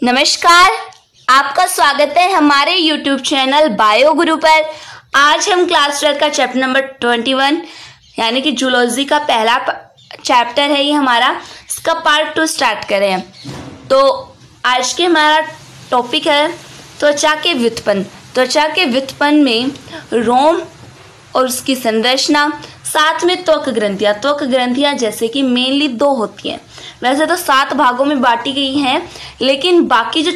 नमस्कार, आपका स्वागत है हमारे YouTube चैनल बायो गुरु पर। आज हम क्लास 12 का चैप्टर नंबर 21 यानी कि जूलॉजी का पहला चैप्टर है ये हमारा, इसका पार्ट 2 स्टार्ट करें। तो आज के हमारा टॉपिक है त्वचा के व्युत्पन्न। त्वचा के व्युत्पन्न में रोम और उसकी संरचना, साथ में त्वक ग्रंथियाँ। त्वक ग्रंथियाँ जैसे कि मेनली 2 होती हैं, वैसे तो 7 भागों में बांटी गई हैं, लेकिन बाकी जो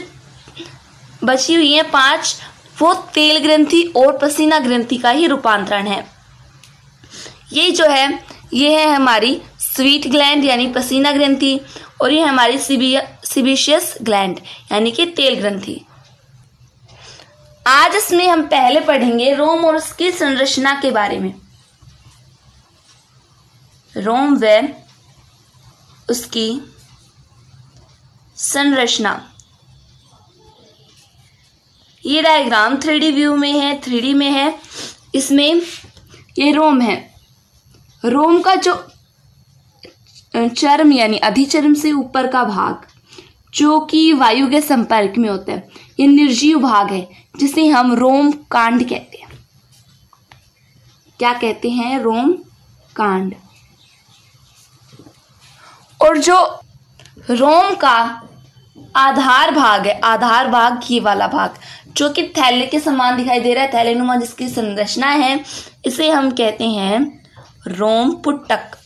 बची हुई हैं 5, वो तेल ग्रंथि और पसीना ग्रंथि का ही रूपांतरण है। ये जो है ये है हमारी स्वीट ग्लैंड यानी पसीना ग्रंथि, और ये हमारी सीबेशियस ग्लैंड यानी कि तेल ग्रंथि। आज इसमें हम पहले पढ़ेंगे रोम और उसकी संरचना के बारे में। रोम व उसकी संरचना। ये डायग्राम 3D व्यू में है, 3D में है। इसमें ये रोम है। रोम का जो चर्म यानी अधिचर्म से ऊपर का भाग जो कि वायु के संपर्क में होता है, ये निर्जीव भाग है जिसे हम रोम कांड कहते हैं। क्या कहते हैं? रोम कांड। और जो रोम का आधार भाग है, आधार भाग ये वाला भाग जो कि थैले के समान दिखाई दे रहा है, थैलेनुमा जिसकी संरचना है, इसे हम कहते हैं रोम पुट्टक।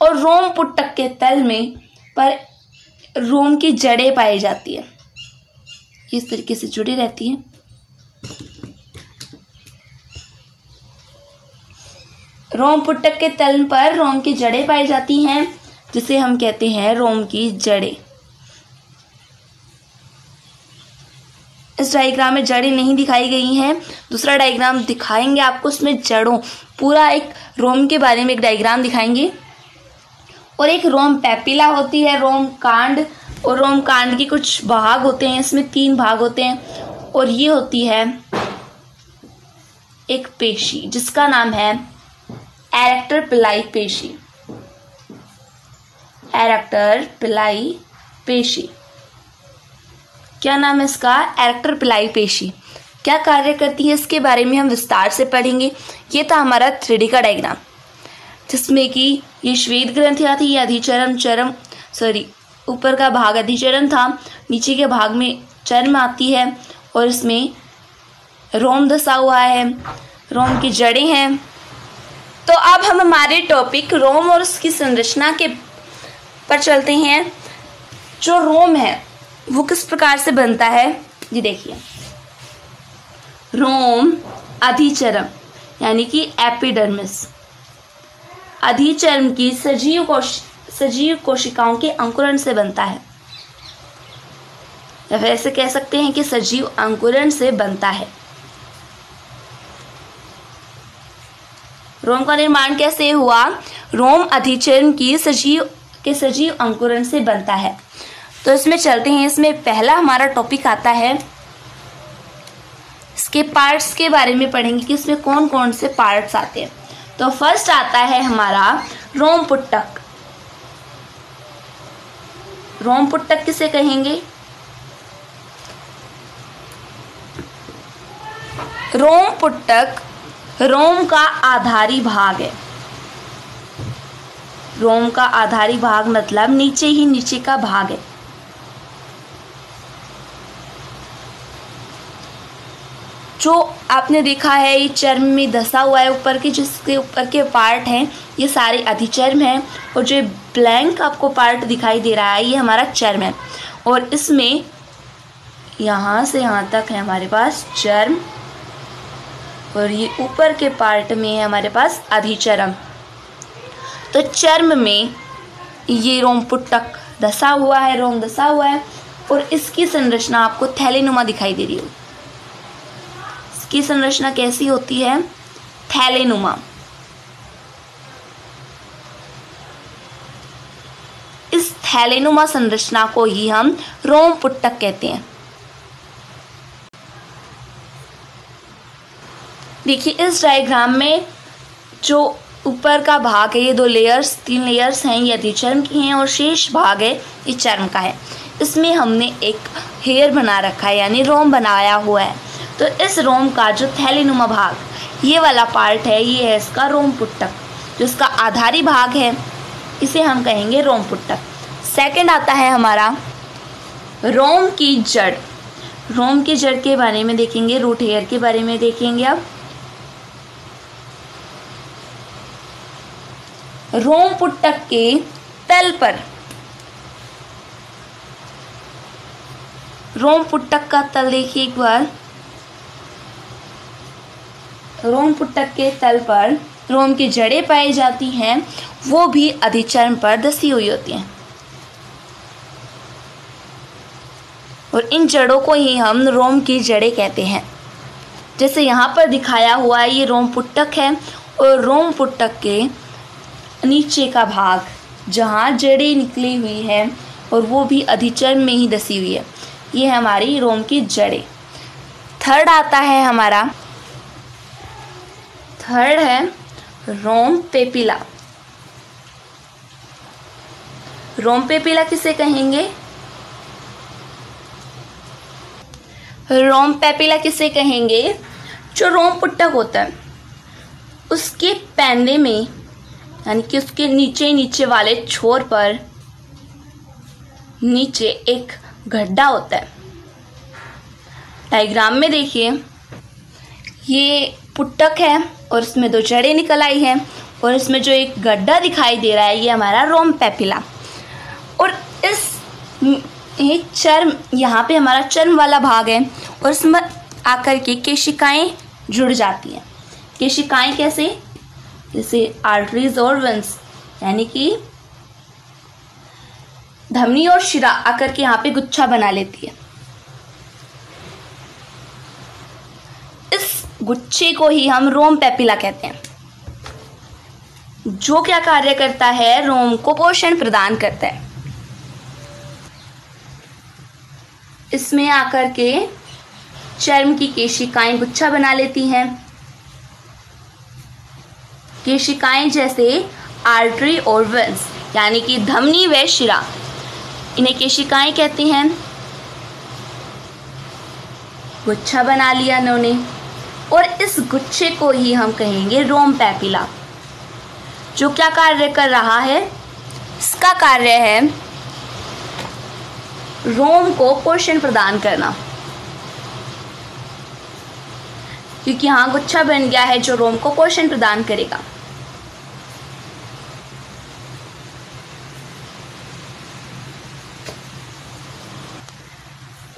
और रोम पुट्टक के तल में पर रोम की जड़ें पाई जाती है, इस तरीके से जुड़ी रहती है। रोम पुट्टक के तल पर रोम की जड़ें पाई जाती हैं, जिसे हम कहते हैं रोम की जड़ें। इस डायग्राम में जड़ें नहीं दिखाई गई हैं, दूसरा डायग्राम दिखाएंगे आपको, उसमें जड़ों पूरा एक रोम के बारे में एक डायग्राम दिखाएंगे। और एक रोम पैपिला होती है, रोम कांड, और रोम कांड के कुछ भाग होते हैं, इसमें 3 भाग होते हैं। और ये होती है एक पेशी जिसका नाम है एरेक्टर पिलाई पेशी। एरेक्टर पिलाई पेशी, क्या नाम है इसका? एरेक्टर पिलाई पेशी। क्या कार्य करती है इसके बारे में हम विस्तार से पढ़ेंगे। ये था हमारा 3D का डायग्राम, जिसमें कि ये श्वेत ग्रंथियाँ थी, ये अधिचर्म ऊपर का भाग अधिचर्म था, नीचे के भाग में चर्म आती है, और इसमें रोम धसा हुआ है, रोम की जड़ें हैं। तो अब हम हमारे टॉपिक रोम और उसकी संरचना के पर चलते हैं। जो रोम है वो किस प्रकार से बनता है, ये देखिए। रोम अधिचर्म यानी कि एपिडर्मिस, अधिचर्म की सजीव कोशिकाओं के अंकुरण से बनता है, या वैसे कह सकते हैं कि सजीव अंकुरण से बनता है। रोम का निर्माण कैसे हुआ? रोम अधिचर्म की सजीव अंकुरण से बनता है। तो इसमें चलते हैं। इसमें पहला हमारा टॉपिक आता है, इसके पार्ट्स के बारे में पढ़ेंगे कि इसमें कौन कौन से पार्ट्स आते हैं। तो फर्स्ट आता है हमारा रोम पुट्टक। रोम पुट्टक किसे कहेंगे? रोम पुट्टक रोम का आधारी भाग है। रोम का आधारी भाग मतलब नीचे का भाग है। जो आपने देखा है ये चर्म में धसा हुआ है ऊपर के, जिसके ऊपर के पार्ट हैं ये सारे अधिचर्म हैं, और जो ब्लैंक आपको पार्ट दिखाई दे रहा है ये हमारा चर्म है। और इसमें यहाँ से यहाँ तक है हमारे पास चर्म, और ये ऊपर के पार्ट में है हमारे पास अधिचर्म। तो चर्म में ये रोम पुट्टक धसा हुआ है, रोम धसा हुआ है, और इसकी संरचना आपको थैलेनुमा दिखाई दे रही है। इसकी संरचना कैसी होती है? थैलेनुमा। इस थैलेनुमा संरचना को ही हम रोम पुट्टक कहते हैं। देखिए इस डायग्राम में जो ऊपर का भाग है, ये 2 लेयर्स 3 लेयर्स हैं, ये अधिचर्म की हैं और शेष भाग है ये चर्म का है। इसमें हमने एक हेयर बना रखा है यानी रोम बनाया हुआ है। तो इस रोम का जो थैलीनुमा भाग, ये वाला पार्ट है, ये है इसका रोम पुट्टक। जो इसका आधारी भाग है इसे हम कहेंगे रोम पुट्टक। सेकंड आता है हमारा रोम की जड़। रोम की जड़ के बारे में देखेंगे, रूट हेयर के बारे में देखेंगे। अब रोम पुट्टक के तल पर, रोम पुट्टक का तल देखिए एक बार। रोम पुट्टक के तल पर रोम की जड़ें पाई जाती हैं, वो भी अधिचर्म पर धसी हुई होती हैं और इन जड़ों को ही हम रोम की जड़ें कहते हैं। जैसे यहाँ पर दिखाया हुआ है, ये रोम पुट्टक है और रोम पुट्टक के नीचे का भाग जहाँ जड़ें निकली हुई है और वो भी अधिचर्म में ही धसी हुई है, ये है हमारी रोम की जड़ें। थर्ड आता है हमारा, थर्ड है रोम पेपिला। रोम पेपिला किसे कहेंगे? रोम पेपिला किसे कहेंगे? जो रोम पुट्टक होता है उसके पैंदे में यानी कि उसके नीचे वाले छोर पर नीचे एक गड्ढा होता है। डायग्राम में देखिए, ये पुट्टक है और इसमें 2 जड़ें निकल आई हैं और इसमें जो एक गड्ढा दिखाई दे रहा है ये हमारा रोम पेपिला। और इस चर्म, यहाँ पे हमारा चर्म वाला भाग है और इसमें आकर के केशिकाएं जुड़ जाती हैं। केशिकाएं कैसे? जैसे आर्टरीज और वेन्स यानी कि धमनी और शिरा आकर के यहाँ पे गुच्छा बना लेती है। इस गुच्छे को ही हम रोम पेपिला कहते हैं, जो क्या कार्य करता है? रोम को पोषण प्रदान करता है। इसमें आकर के चर्म की केशिकाएं गुच्छा बना लेती हैं। केशिकाएं जैसे आर्टरी और वेन्स यानी कि धमनी व शिरा, इन्हें केशिकाएं कहते हैं। गुच्छा बना लिया इन्होंने और इस गुच्छे को ही हम कहेंगे रोम पेपिला। जो क्या कार्य कर रहा है? इसका कार्य है रोम को पोषण प्रदान करना, क्योंकि यहाँ गुच्छा बन गया है जो रोम को पोषण प्रदान करेगा।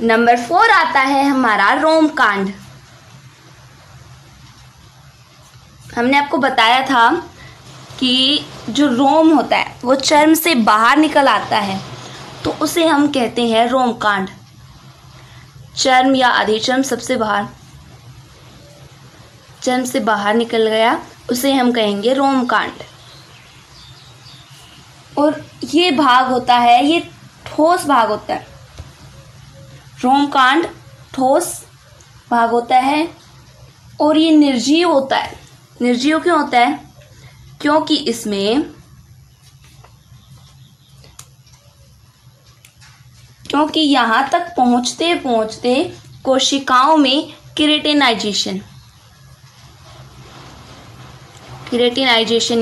नंबर 4 आता है हमारा रोम कांड। हमने आपको बताया था कि जो रोम होता है वो चर्म से बाहर निकल आता है तो उसे हम कहते हैं रोम कांड। चर्म या अधिचर्म सबसे बाहर, चर्म से बाहर निकल गया, उसे हम कहेंगे रोम कांड। और ये भाग होता है, ये ठोस भाग होता है। रोम कांड ठोस भाग होता है और ये निर्जीव होता है। निर्जीव क्यों होता है? क्योंकि इसमें यहाँ तक पहुंचते पहुंचते कोशिकाओं में किरेटिनाइजेशन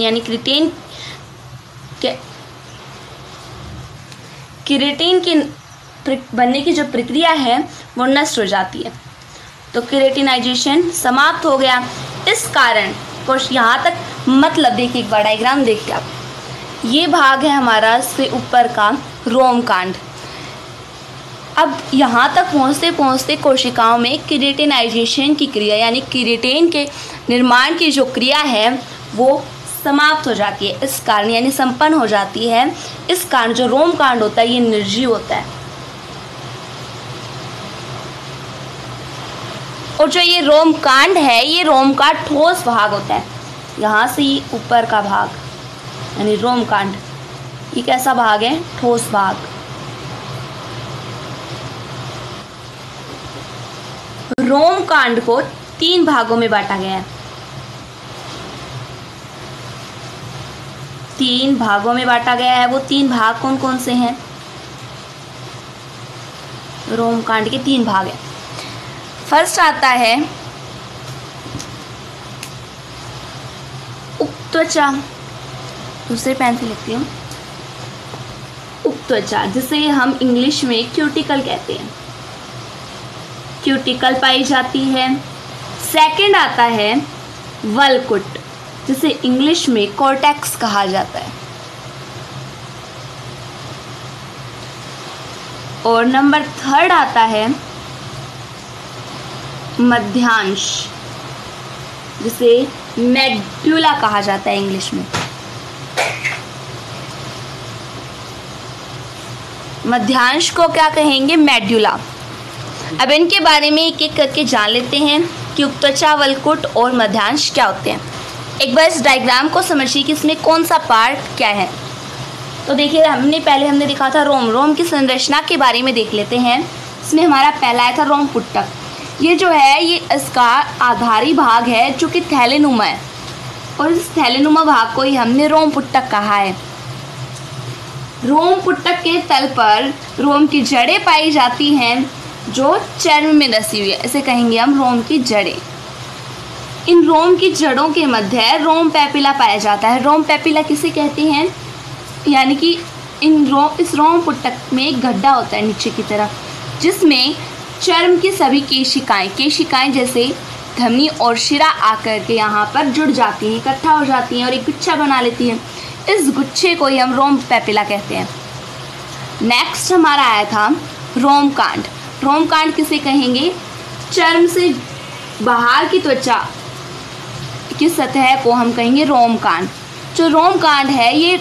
यानी किरेटिन के बनने की जो प्रक्रिया है वो नष्ट हो जाती है। तो किरेटिनाइजेशन समाप्त हो गया। इस कारण यहाँ तक, मतलब देखिए एक बार डायग्राम देखिए आप, ये भाग है हमारा इससे ऊपर का रोम कांड। अब यहाँ तक पहुँचते पहुँचते कोशिकाओं में किरेटिनाइजेशन की क्रिया यानी किरेटिन के निर्माण की जो क्रिया है वो समाप्त हो जाती है। इस कारण यानी संपन्न हो जाती है। इस कारण जो रोम कांड होता है ये निर्जीव होता है। और जो ये रोम कांड है ये रोम का ठोस भाग होता है। यहाँ से ये ऊपर का भाग यानी रोम कांड, ये कैसा भाग है? ठोस भाग। रोम कांड को 3 भागों में बांटा गया है। 3 भागों में बांटा गया है। वो 3 भाग कौन कौन से हैं? रोमकांड के 3 भाग हैं। फर्स्ट आता है उपत्वचा, दूसरे पेन से लिखती हूँ, उपत्वचा, जिसे हम इंग्लिश में क्यूटिकल कहते हैं। क्यूटिकल पाई जाती है। सेकंड आता है वल्कुट, जिसे इंग्लिश में कॉर्टेक्स कहा जाता है। और नंबर 3 आता है मध्यांश, जिसे मेडुला कहा जाता है इंग्लिश में। मध्यांश को क्या कहेंगे? मेडुला। अब इनके बारे में एक एक करके जान लेते हैं कि उपत्वचा, वल्कुट और मध्यांश क्या होते हैं। एक बार इस डायग्राम को समझिए कि इसमें कौन सा पार्ट क्या है। तो देखिए, हमने देखा था रोम की संरचना के बारे में देख लेते हैं। इसमें हमारा पहला आया था रोम पुट्टक। ये जो है, ये इसका आधारी भाग है जो कि थैलेनुमा है, और इस थैलेनुमा भाग को ही हमने रोम पुट्टक कहा है। रोम पुट्टक के तल पर रोम की जड़ें पाई जाती हैं जो चर्म में रसी हुई है, इसे कहेंगे हम रोम की जड़ें। इन रोम की जड़ों के मध्य रोम पैपिला पाया जाता है। रोम पैपिला किसे कहते हैं? यानी कि इस रोम पुट्टक में एक गड्ढा होता है नीचे की तरफ, जिसमें चर्म की सभी केशिकाएं जैसे धमनी और शिरा आकर के यहाँ पर जुड़ जाती हैं, इकट्ठा हो जाती हैं और एक गुच्छा बना लेती हैं। इस गुच्छे को ही हम रोम पैपिला कहते हैं। नेक्स्ट हमारा आया था रोमकांड। रोमकांड किसे कहेंगे? चर्म से बाहर की त्वचा की सतह को हम कहेंगे रोमकांड। जो रोमकांड है, ये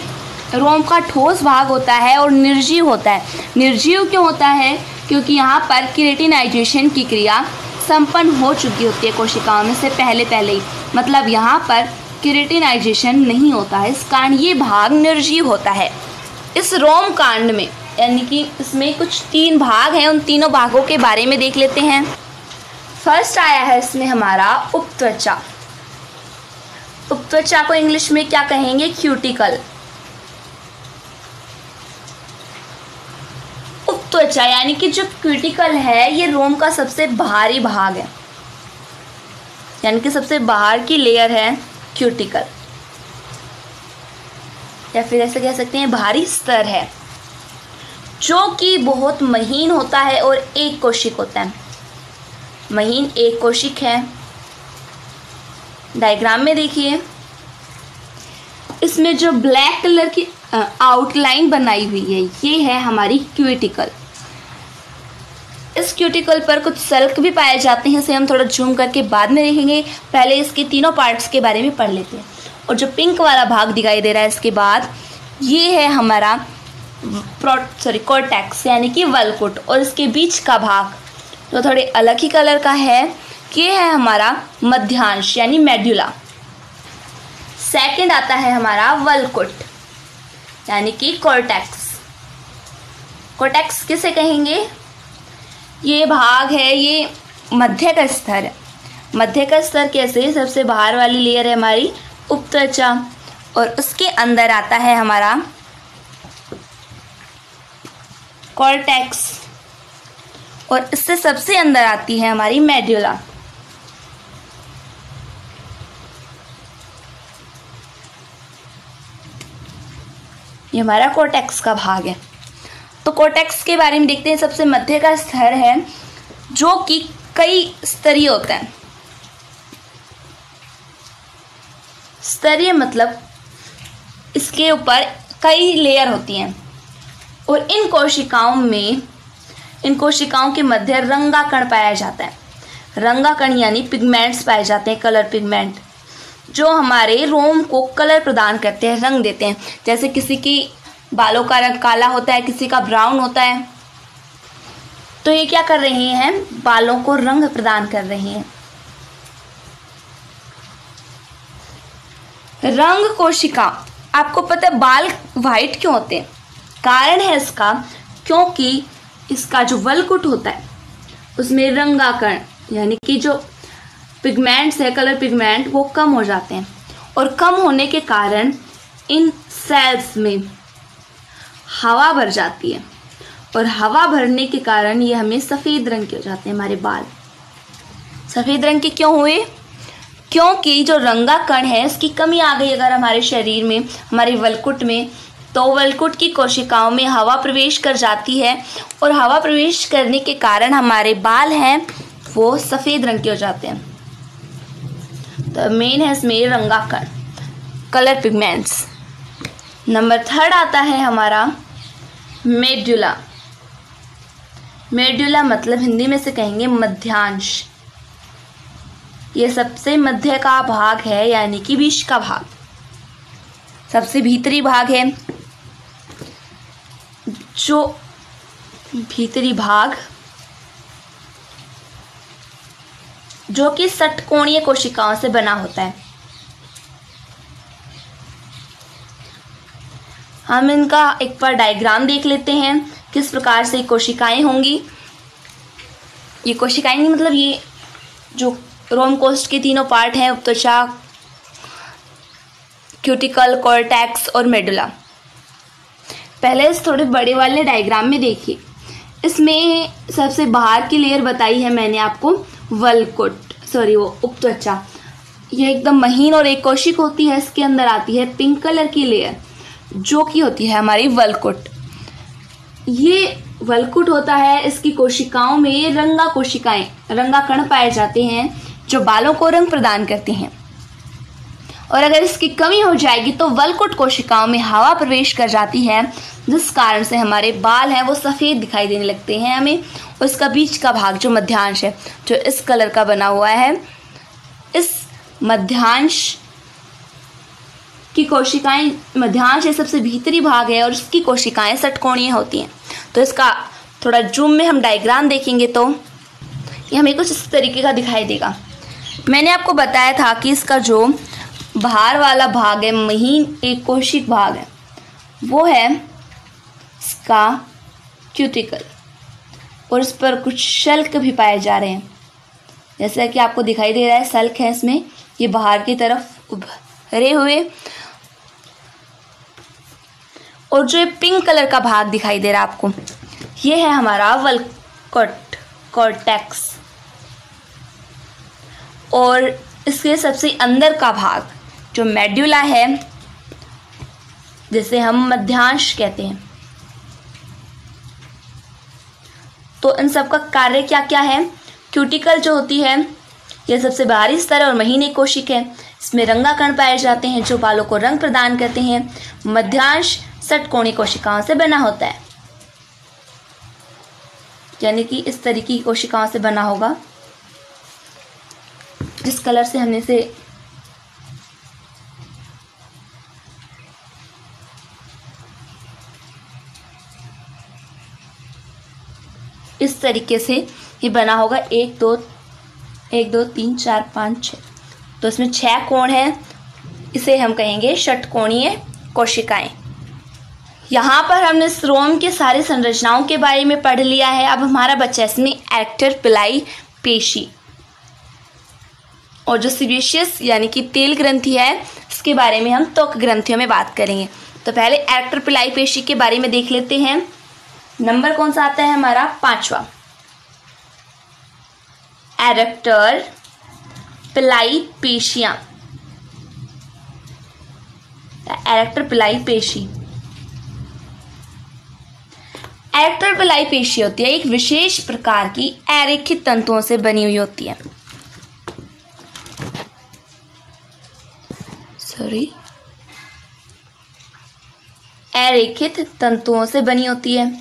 रोम का ठोस भाग होता है और निर्जीव होता है। निर्जीव क्यों होता है? क्योंकि यहाँ पर केराटिनाइजेशन की क्रिया संपन्न हो चुकी होती है कोशिकाओं में से पहले ही। मतलब यहाँ पर केराटिनाइजेशन नहीं होता है, इस कारण ये भाग निर्जीव होता है। इस रोमकांड में, यानी कि इसमें कुछ 3 भाग हैं, उन तीनों भागों के बारे में देख लेते हैं। फर्स्ट आया है इसमें हमारा उपत्वचा। उपत्वचा को इंग्लिश में क्या कहेंगे? क्यूटिकल। उपत्वचा यानी कि जो क्यूटिकल है, ये रोम का सबसे बाहरी भाग है, यानी कि सबसे बाहर की लेयर है क्यूटिकल, या फिर ऐसे कह सकते हैं बाहरी स्तर है, जो कि बहुत महीन होता है और एक कोशिक होता है। महीन एक कोशिक है। डायग्राम में देखिए, इसमें जो ब्लैक कलर की आउटलाइन बनाई हुई है, ये है हमारी क्यूटिकल। इस क्यूटिकल पर कुछ सल्क भी पाए जाते हैं, इसे हम थोड़ा जूम करके बाद में देखेंगे। पहले इसके तीनों पार्ट्स के बारे में पढ़ लेते हैं। और जो पिंक वाला भाग दिखाई दे रहा है इसके बाद, ये है हमारा कॉर्टेक्स यानी कि वल्कुट। और इसके बीच का भाग जो थोड़े अलग ही कलर का है, ये है हमारा मध्यांश यानी मेडुला। सेकंड आता है हमारा वल्कुट यानी कि कॉर्टेक्स। कॉर्टेक्स किसे कहेंगे? ये भाग है, ये मध्य का स्तर है। मध्य का स्तर कैसे? सबसे बाहर वाली लेयर है हमारी उपत्वचा, और उसके अंदर आता है हमारा कॉर्टेक्स, और इससे सबसे अंदर आती है हमारी मेडुला। ये हमारा कॉर्टेक्स का भाग है। तो कॉर्टेक्स के बारे में देखते हैं। सबसे मध्य का स्तर है जो कि कई स्तरीय होता है। स्तरीय मतलब इसके ऊपर कई लेयर होती हैं, और इन कोशिकाओं के मध्य रंगाकण पाया जाता है। रंगाकण यानी पिगमेंट्स पाए जाते हैं, कलर पिगमेंट, जो हमारे रोम को कलर प्रदान करते हैं, रंग देते हैं। जैसे किसी की बालों का रंग काला होता है, किसी का ब्राउन होता है, तो ये क्या कर रहे हैं? बालों को रंग प्रदान कर रहे हैं। रंग कोशिका, आपको पता है बाल वाइट क्यों होते हैं? कारण है इसका, क्योंकि इसका जो वल्कुट होता है उसमें रंगाकण यानी कि जो पिगमेंट्स है, कलर पिगमेंट, वो कम हो जाते हैं, और कम होने के कारण इन सेल्स में हवा भर जाती है और हवा भरने के कारण ये हमें सफ़ेद रंग के हो जाते हैं। हमारे बाल सफ़ेद रंग के क्यों हुए? क्योंकि जो रंगा कण है उसकी कमी आ गई अगर हमारे शरीर में, हमारे वलकुट में, तो वलकुट की कोशिकाओं में हवा प्रवेश कर जाती है और हवा प्रवेश करने के कारण हमारे बाल हैं वो सफ़ेद रंग के हो जाते हैं। तो मेन है इसमें रंगा कण, कलर पिगमेंट्स। नंबर 3 आता है हमारा मेड्यूला। मेड्यूला मतलब हिंदी में से कहेंगे मध्यांश। ये सबसे मध्य का भाग है, यानी कि बीच का भाग, सबसे भीतरी भाग है। जो भीतरी भाग जो कि षटकोणीय कोशिकाओं से बना होता है। हम इनका एक बार डायग्राम देख लेते हैं किस प्रकार से कोशिकाएं होंगी। ये कोशिकाएं नहीं, मतलब ये जो रोम कोस्ट के तीनों पार्ट हैं, उपत्वचा, क्यूटिकल, कॉर्टेक्स और मेडुला। पहले इस थोड़े बड़े वाले डायग्राम में देखिए, इसमें सबसे बाहर की लेयर बताई है मैंने आपको वलकुट, उपत्वचा। ये एकदम महीन और एक कोशिक होती है, इसके अंदर आती है पिंक कलर की लेयर जो कि होती है हमारी वलकुट। ये वलकुट होता है, इसकी कोशिकाओं में रंगा कोशिकाएं, रंगा कण पाए जाते हैं जो बालों को रंग प्रदान करते हैं। और अगर इसकी कमी हो जाएगी तो वलकुट कोशिकाओं में हवा प्रवेश कर जाती है, जिस कारण से हमारे बाल हैं वो सफ़ेद दिखाई देने लगते हैं हमें। उसका बीच का भाग जो मध्यांश है, जो इस कलर का बना हुआ है, इस मध्यांश की कोशिकाएं, मध्यांश ये सबसे भीतरी भाग है और इसकी कोशिकाएं षटकोणीय होती हैं। तो इसका थोड़ा जूम में हम डायग्राम देखेंगे तो ये हमें कुछ इस तरीके का दिखाई देगा। मैंने आपको बताया था कि इसका जो बाहर वाला भाग है, महीन एक कोशिक भाग है, वो है इसका क्यूटिकल, और इस पर कुछ शल्क भी पाए जा रहे हैं, जैसा कि आपको दिखाई दे रहा है शल्क है इसमें, ये बाहर की तरफ उभरे हुए। और जो पिंक कलर का भाग दिखाई दे रहा है आपको, ये है हमारा वलकुट, कॉर्टेक्स। और इसके सबसे अंदर का भाग जो मेड्यूला है, जिसे हम मध्यांश कहते हैं। तो इन सब का कार्य क्या क्या है? क्यूटिकल जो होती है यह सबसे बाहरी स्तर और महीन एक कोशिक है, इसमें रंगा कण पाए जाते हैं जो बालों को रंग प्रदान करते हैं। मध्यांश षटकोणीय कोशिकाओं से बना होता है, यानी कि इस तरीके की कोशिकाओं से बना होगा जिस कलर से हमने इसे इस तरीके से ये बना होगा। 1 2 3 4 5 6, तो इसमें 6 कोण है, इसे हम कहेंगे षटकोणीय कोशिकाएं। यहाँ पर हमने इस रोम के सारे संरचनाओं के बारे में पढ़ लिया है। अब हमारा बच्चा इसमें एरेक्टर पिलाई पेशी और जो सीबेशियस यानी कि तेल ग्रंथि है, इसके बारे में हम त्वक ग्रंथियों में बात करेंगे। तो पहले एरेक्टर पिलाई पेशी के बारे में देख लेते हैं। नंबर कौन सा आता है हमारा? 5वां, एरेक्टर पिलाई पेशियां, एरेक्टर पिलाई पेशी। एरेक्टर पिलाई पेशी होती है एक विशेष प्रकार की अरेखित तंतुओं से बनी हुई होती है। अरेखित तंतुओं से बनी होती है।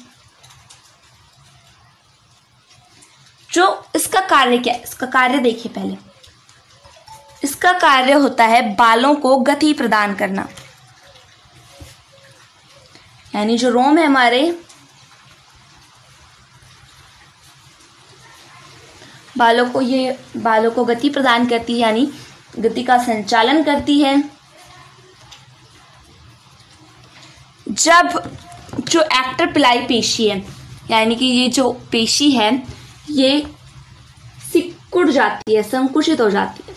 जो इसका कार्य क्या है? इसका कार्य देखिए पहले। इसका कार्य होता है बालों को गति प्रदान करना, यानी जो रोम है हमारे बालों को गति प्रदान करती है, यानी गति का संचालन करती है। जब जो एरेक्टर पिलाई पेशी है, यानी कि ये जो पेशी है ये सिकुड़ जाती है, संकुचित हो जाती है,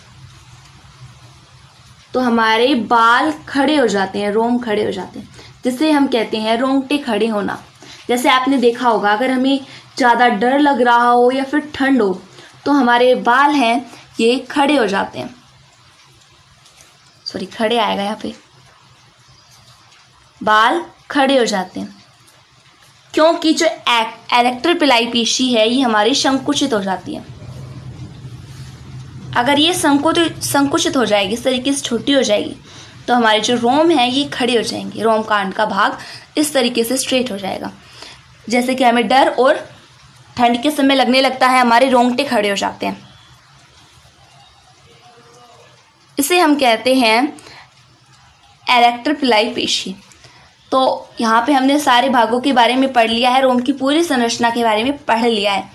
तो हमारे बाल खड़े हो जाते हैं, रोम खड़े हो जाते हैं। जिसे हम कहते हैं रोंगटे खड़े होना। जैसे आपने देखा होगा, अगर हमें ज़्यादा डर लग रहा हो या फिर ठंड हो तो हमारे बाल हैं ये खड़े हो जाते हैं। सॉरी, खड़े आएगा यहाँ पे, बाल खड़े हो जाते हैं क्योंकि जो एरेक्टर पिलाई पेशी है ये हमारी संकुचित हो जाती है। अगर ये संकुचित हो जाएगी, इस तरीके से छोटी हो जाएगी, तो हमारे जो रोम है ये खड़े हो जाएंगे। रोम कांड का भाग इस तरीके से स्ट्रेट हो जाएगा। जैसे कि हमें डर और ठंड के समय लगने लगता है, हमारे रोंगटे खड़े हो जाते हैं। इसे हम कहते हैं एरेक्टर पिलाई पेशी। तो यहाँ पे हमने सारे भागों के बारे में पढ़ लिया है, रोम की पूरी संरचना के बारे में पढ़ लिया है।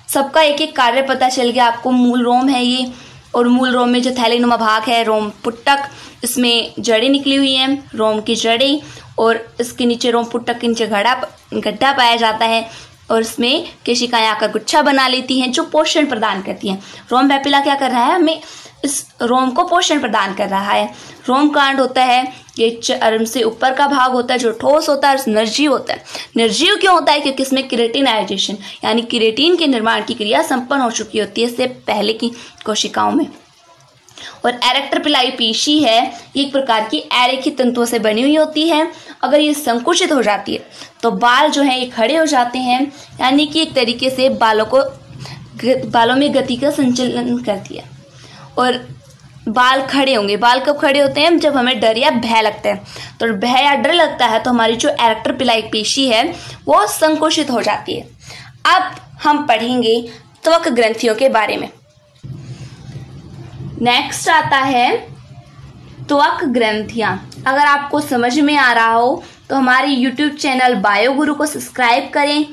सबका एक एक कार्य पता चल गया आपको। मूल रोम है ये, और मूल रोम में जो थैलीनुमा भाग है, रोम पुट्टक, इसमें जड़ें निकली हुई हैं, रोम की जड़ें, और इसके नीचे रोम पुट्टक के नीचे गड्ढा पाया जाता है, और इसमें केशिकाएं आकर गुच्छा बना लेती हैं जो पोषण प्रदान करती हैं। रोम पैपिला क्या कर रहा है, हमें इस रोम को पोषण प्रदान कर रहा है। रोम कांड होता है ये चर्म से ऊपर का भाग होता है जो ठोस होता है, निर्जीव होता है। निर्जीव क्यों होता है? क्योंकि इसमें केराटिनाइजेशन यानी केराटिन के निर्माण की क्रिया संपन्न हो चुकी होती है इससे पहले की कोशिकाओं में। और एरेक्टर पिलाई पेशी है, ये एक प्रकार की एरेखित तंतुओं से बनी हुई होती है। अगर ये संकुचित हो जाती है तो बाल जो है ये खड़े हो जाते हैं, यानी कि एक तरीके से बालों में गति का संचालन करती है, और बाल खड़े होंगे। बाल कब खड़े होते हैं? जब हमें डर या भय लगता है। तो भय या डर लगता है तो हमारी जो एरेक्टर पिलाई पेशी है वो संकुचित हो जाती है। अब हम पढ़ेंगे त्वक ग्रंथियों के बारे में। नेक्स्ट आता है त्वक ग्रंथियां। अगर आपको समझ में आ रहा हो तो हमारे YouTube चैनल बायो गुरु को सब्सक्राइब करें,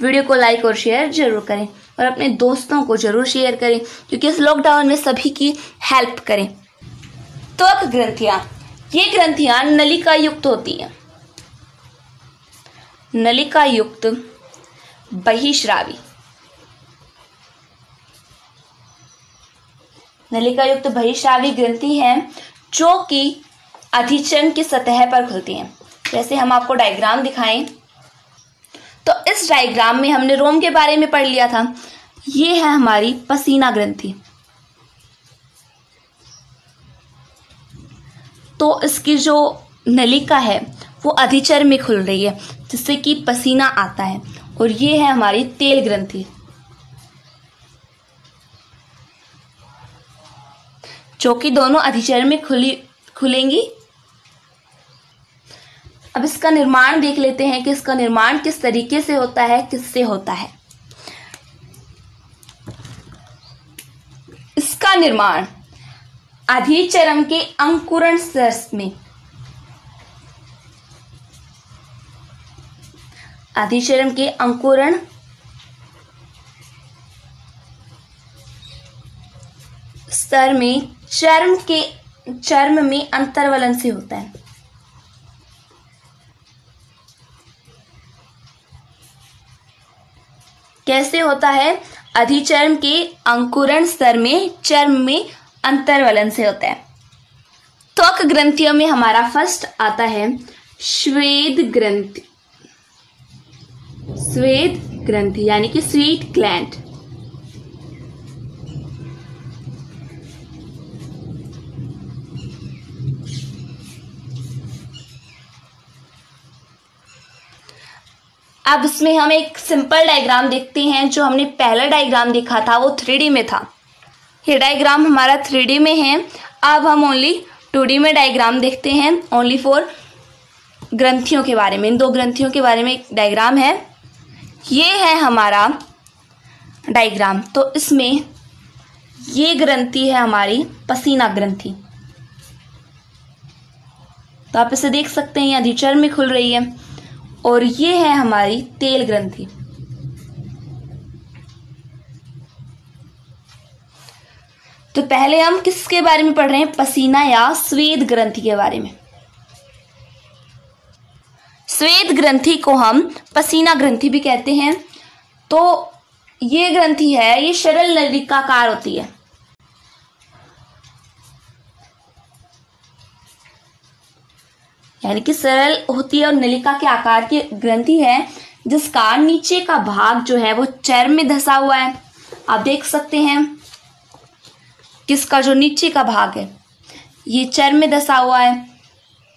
वीडियो को लाइक और शेयर जरूर करें, और अपने दोस्तों को जरूर शेयर करें क्योंकि इस लॉकडाउन में सभी की हेल्प करें। त्वक ग्रंथियां, ये ग्रंथियां नलिका युक्त होती हैं। नलिका युक्त बहिश्रावी, नलिका युक्त बहिश्रावी ग्रंथि हैं जो कि अधिचरण की सतह पर खुलती हैं। जैसे हम आपको डायग्राम दिखाएं तो इस डायग्राम में हमने रोम के बारे में पढ़ लिया था। ये है हमारी पसीना ग्रंथि। तो इसकी जो नलिका है वो अधिचर में खुल रही है जिससे कि पसीना आता है, और ये है हमारी तेल ग्रंथि जो कि दोनों अधिचर में खुलेंगी। अब इसका निर्माण देख लेते हैं कि इसका निर्माण किस तरीके से होता है, किससे होता है। इसका निर्माण अधिचरम के अंकुरण स्तर में, अधिचरम के अंकुरण स्तर में चर्म में अंतर्वलन से होता है। कैसे होता है? अधिचर्म के अंकुरण स्तर में चर्म में अंतर्वलन से होता है। त्वक ग्रंथियों में हमारा फर्स्ट आता है स्वेद ग्रंथि। स्वेद ग्रंथि यानी कि स्वीट ग्लैंड। अब इसमें हम एक सिंपल डायग्राम देखते हैं। जो हमने पहला डायग्राम देखा था वो 3D में था। ये डायग्राम हमारा 3D में है। अब हम ओनली 2D में डायग्राम देखते हैं, ओनली फॉर ग्रंथियों के बारे में। इन दो ग्रंथियों के बारे में एक डायग्राम है। ये है हमारा डायग्राम। तो इसमें ये ग्रंथि है हमारी पसीना ग्रंथि। तो आप इसे देख सकते हैं, अधिचर में खुल रही है। और ये है हमारी तेल ग्रंथि। तो पहले हम किसके बारे में पढ़ रहे हैं? पसीना या स्वेद ग्रंथि के बारे में। स्वेद ग्रंथि को हम पसीना ग्रंथि भी कहते हैं। तो ये ग्रंथि है, ये सरल नलिकाकार होती है। यानी कि सरल होती है और नलिका के आकार की ग्रंथि है जिसका नीचे का भाग जो है वो चर्म में धंसा हुआ है। आप देख सकते हैं किसका जो नीचे का भाग है ये चर्म में धंसा हुआ है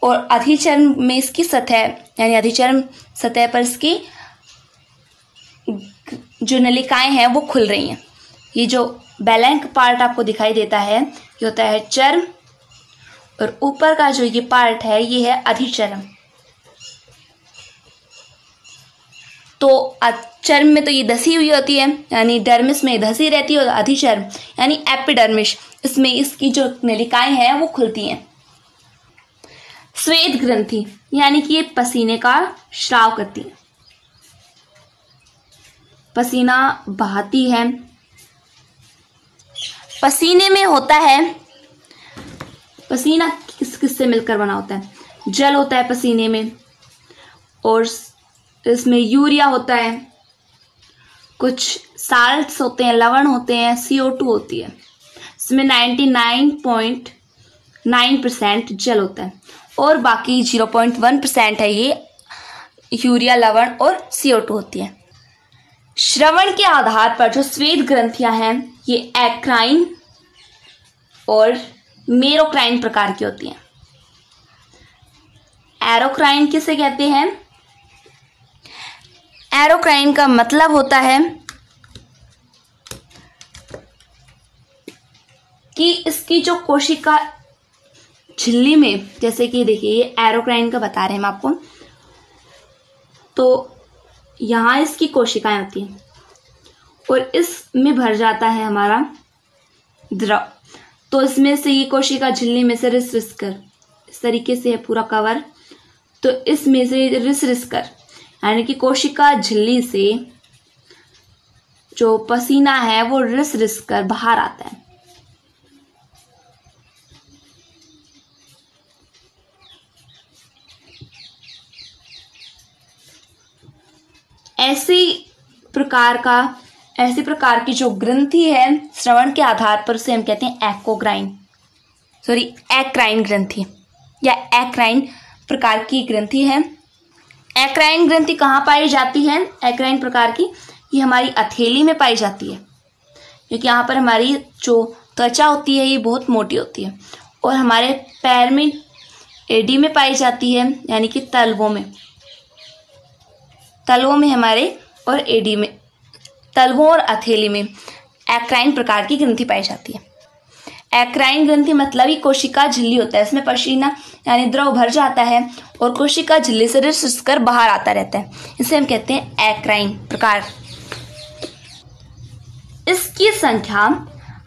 और अधिचर्म में इसकी सतह यानी अधिचर्म सतह पर इसकी जो नलिकाएं हैं वो खुल रही हैं। ये जो ब्लैंक पार्ट आपको दिखाई देता है ये होता है चर्म और ऊपर का जो ये पार्ट है ये है अधिचर्म। तो चर्म में तो ये धसी हुई होती है यानी डर्मिस में धसी रहती है और अधिचर्म यानी एपिडर्मिस इसमें इसकी जो नलिकाएं हैं वो खुलती हैं। स्वेद ग्रंथि यानी कि ये पसीने का स्राव करती है, पसीना बहाती है। पसीने में होता है, पसीना किस किस से मिलकर बना होता है? जल होता है पसीने में और इसमें यूरिया होता है, कुछ साल्ट्स होते हैं, लवण होते हैं, CO2 होती है। इसमें 99.9% जल होता है और बाकी 0.1% है ये यूरिया, लवण और CO2 होती है। श्रवण के आधार पर जो स्वेद ग्रंथियां हैं ये एक्राइन और मेरोक्राइन प्रकार की होती हैं। एरोक्राइन किसे कहते हैं? एरोक्राइन का मतलब होता है कि इसकी जो कोशिका झिल्ली में, जैसे कि देखिए ये एरोक्राइन का बता रहे हैं हम आपको, तो यहां इसकी कोशिकाएं होती हैं और इसमें भर जाता है हमारा द्रव। तो इसमें से ये कोशिका झिल्ली में से रिस रिस कर इस तरीके से है पूरा कवर, तो इसमें से रिस रिस कर यानी कि कोशिका झिल्ली से जो पसीना है वो रिस रिस कर बाहर आता है। ऐसी प्रकार की जो ग्रंथि है श्रवण के आधार पर उसे हम कहते हैं एक्राइन ग्रंथि या एक्राइन प्रकार की ग्रंथि है। एक्राइन ग्रंथि कहाँ पाई जाती है? एक्राइन प्रकार की ये हमारी हथेली में पाई जाती है, क्योंकि यहाँ पर हमारी जो त्वचा होती है ये बहुत मोटी होती है और हमारे पैर में एडी में पाई जाती है यानी कि तलवों में हमारे और एडी में, तलवों और हथेली में एक्राइन प्रकार की ग्रंथि पाई जाती है। एक्राइन ग्रंथि मतलब ही कोशिका झिल्ली होता है, इसमें पसीना यानी द्रव भर जाता है और कोशिका झिल्ली से रिस कर बाहर आता रहता है, इसे हम कहते हैं एक्राइन प्रकार। इसकी संख्या